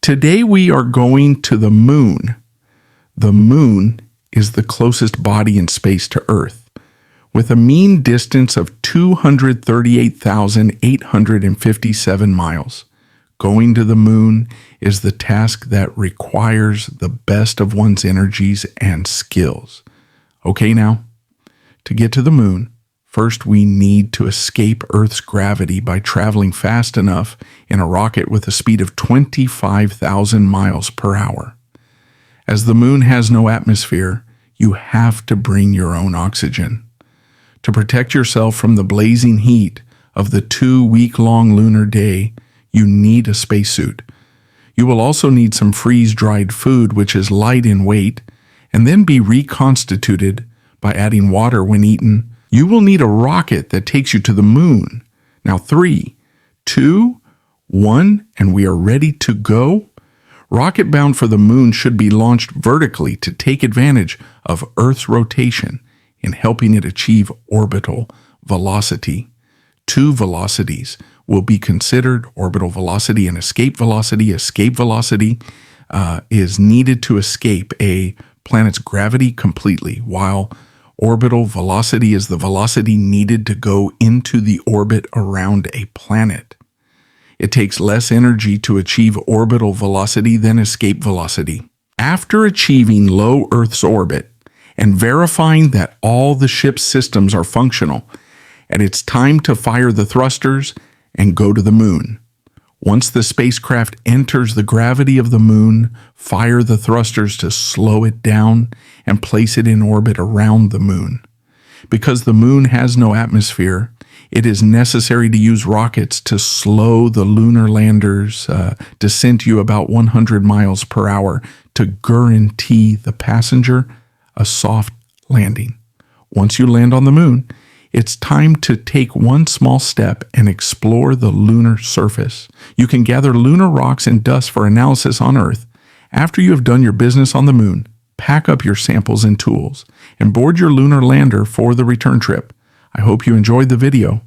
Today we are going to the moon. The moon is the closest body in space to Earth, with a mean distance of 238,857 miles. Going to the moon is the task that requires the best of one's energies and skills. Okay, now, to get to the moon, first we need to escape Earth's gravity by traveling fast enough in a rocket with a speed of 25,000 miles per hour. As the moon has no atmosphere, you have to bring your own oxygen. To protect yourself from the blazing heat of the 2-week-long lunar day, you need a spacesuit. You will also need some freeze-dried food, which is light in weight, and then be reconstituted by adding water when eaten. You will need a rocket that takes you to the moon. Now 3, 2, 1, and we are ready to go. Rocket bound for the moon should be launched vertically to take advantage of Earth's rotation in helping it achieve orbital velocity. 2 velocities will be considered: orbital velocity and escape velocity. Escape velocity is needed to escape a planet's gravity completely, while orbital velocity is the velocity needed to go into the orbit around a planet. It takes less energy to achieve orbital velocity than escape velocity. After achieving low Earth's orbit and verifying that all the ship's systems are functional, and it's time to fire the thrusters and go to the moon. Once the spacecraft enters the gravity of the moon, fire the thrusters to slow it down and place it in orbit around the moon. Because the moon has no atmosphere, it is necessary to use rockets to slow the lunar lander's descent to about 100 miles per hour to guarantee the passenger a soft landing. Once you land on the moon, it's time to take one small step and explore the lunar surface. You can gather lunar rocks and dust for analysis on Earth. After you have done your business on the moon, pack up your samples and tools and board your lunar lander for the return trip. I hope you enjoyed the video.